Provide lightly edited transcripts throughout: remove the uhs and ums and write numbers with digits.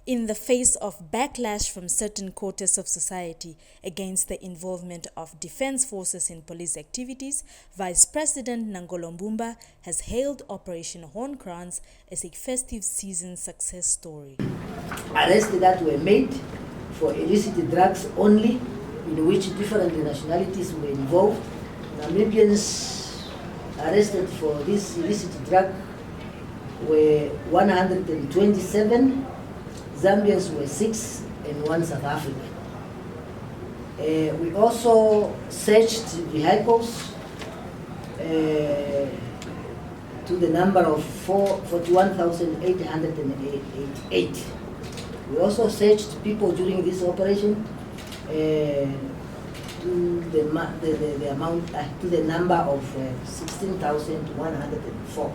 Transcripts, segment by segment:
In the face of backlash from certain quarters of society against the involvement of defense forces in police activities, Vice President Nangolo Mbumba has hailed Operation Hornkranz as a festive season success story. Arrests that were made for illicit drugs only, in which different nationalities were involved. Namibians arrested for this illicit drug were 127. Zambians were 6 and 1 South African. We also searched vehicles to the number of 41,888. We also searched people during this operation to the number of 16,104.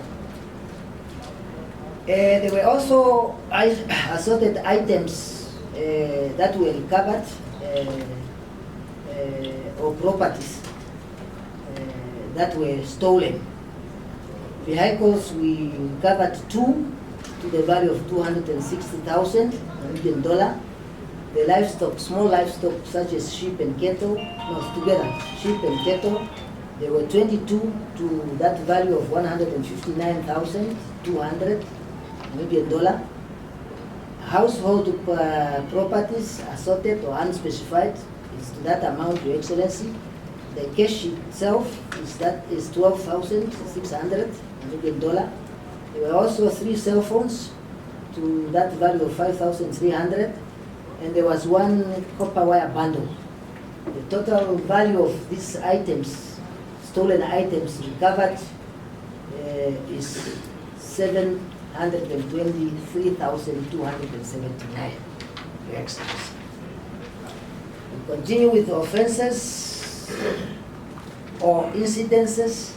There were also assorted items that were recovered, or properties that were stolen. Vehicles, we recovered 2 to the value of $260,000 American dollar. The livestock, small livestock such as sheep and cattle, sheep and cattle, there were 22 to that value of $159,200 American dollar. Household properties assorted or unspecified is to that amount, Your Excellency. The cash itself is $12,600 American dollar. There were also 3 cell phones to that value of $5,300, and there was 1 copper wire bundle. The total value of these items, stolen items recovered, is $723,279. Your Excellency. We continue with offenses or incidences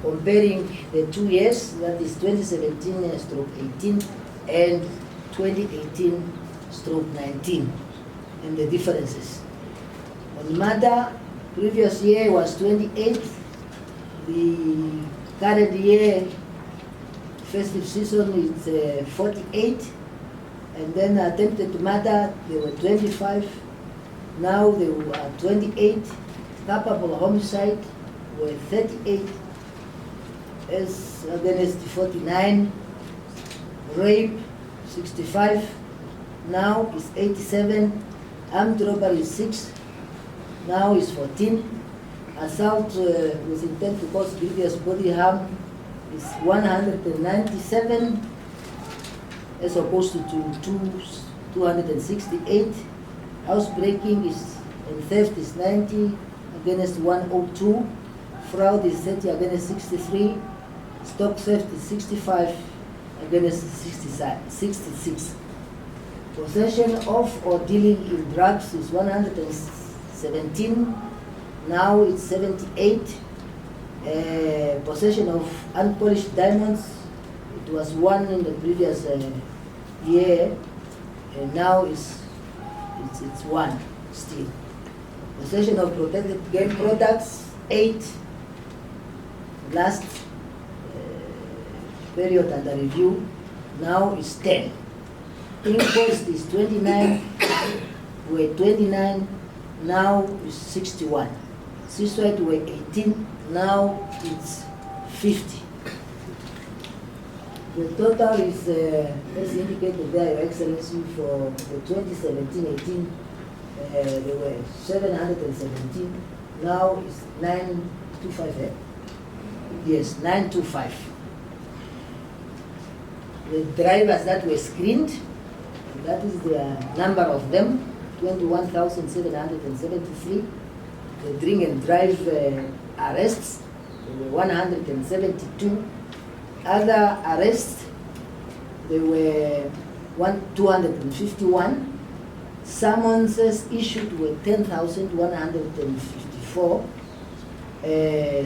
comparing the 2 years, that is 2017/18 and 2018/19, and the differences. On murder, previous year was 28, the current year festive season is 48, and then attempted murder, there were 25, now there were 28, culpable homicide were 38, as against 49, rape 65, now is 87, armed robbery is 6, now is 14, assault with intent to cause grievous bodily harm is 197, as opposed to 268. Housebreaking and theft is 90 against 102. Fraud is 30 against 63. Stock theft is 65 against 66. Possession of or dealing in drugs is 117. Now it's 78. Possession of unpolished diamonds, it was 1 in the previous year, and now it's 1 still. Possession of protected game products, 8. Last period under review, now is 10. Inquest is 29, were 29, now is 61. Suicide were 18, now it's 50. The total is, as indicated there, Your Excellency, for the 2017-18, there were 717, now it's 925. Yes, 925. The drivers that were screened, that is the number of them, 21,773. The drink and drive arrests, there were 172. Other arrests, there were 251. Summonses issued were 10,154.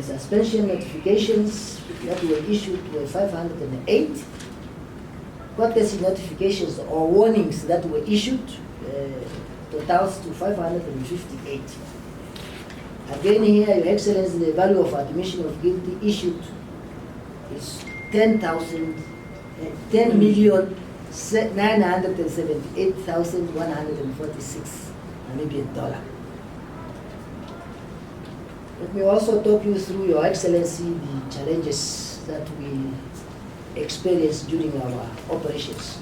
Suspension notifications that were issued were 508. Courtesy notifications or warnings that were issued totals to 558. Again here, Your Excellency, the value of admission of guilty issued is 10 million 978,146 Namibian dollar. Let me also talk you through, Your Excellency, the challenges that we experienced during our operations.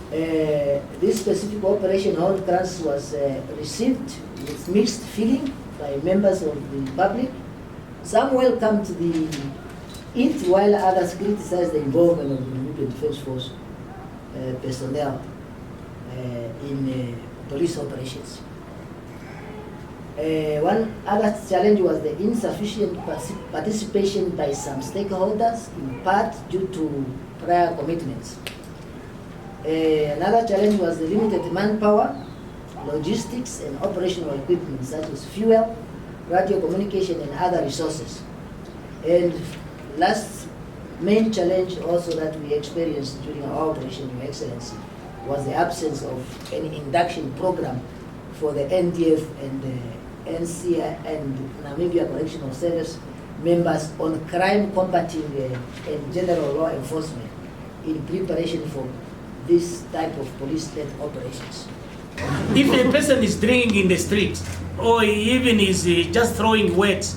This specific operation, Hornkranz, was received with mixed feeling by members of the public. Some welcomed it, while others criticized the involvement of the Namibian Defense Force personnel in police operations. One other challenge was the insufficient participation by some stakeholders, in part due to prior commitments. Another challenge was the limited manpower, logistics, and operational equipment such as fuel, radio communication, and other resources. And last main challenge also that we experienced during our operation, Your Excellency, was the absence of any induction program for the NDF and the NCI and Namibia Correctional Service members on crime combating and general law enforcement in preparation for this type of police-led operations. If a person is drinking in the street or even is just throwing words,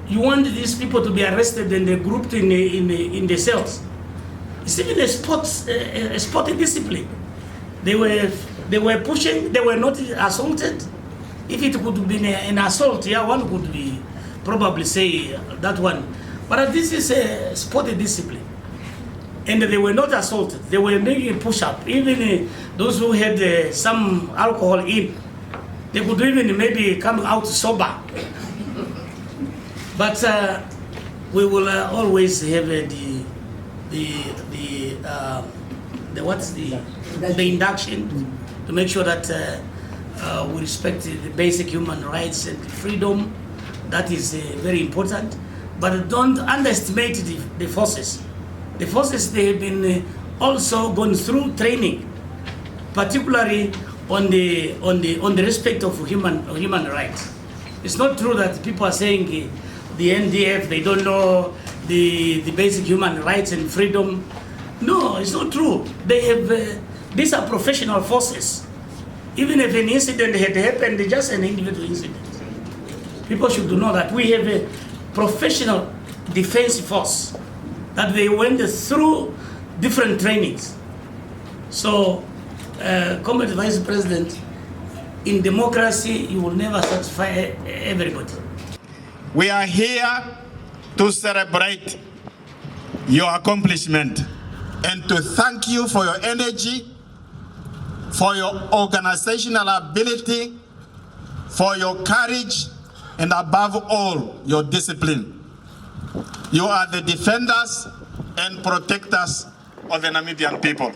you want these people to be arrested and grouped in the cells. It's even a sport discipline. They were pushing, they were not assaulted. If it could be an assault, yeah, one could be probably say that one. But this is a sport discipline. And they were not assaulted. They were making a push-up. Even those who had some alcohol in, they could even maybe come out sober. But we will always have the induction to make sure that we respect the basic human rights and freedom. That is very important. But don't underestimate the forces. The forces, they have been also gone through training, particularly on the respect of human rights. It's not true that people are saying the NDF, they don't know the basic human rights and freedom. No, it's not true. They have these are professional forces. Even if an incident had happened, just an individual incident, people should know that we have a professional defense force, that they went through different trainings. So, Comrade Vice President, in democracy, you will never satisfy everybody. We are here to celebrate your accomplishment and to thank you for your energy, for your organizational ability, for your courage, and above all, your discipline. You are the defenders and protectors of the Namibian people.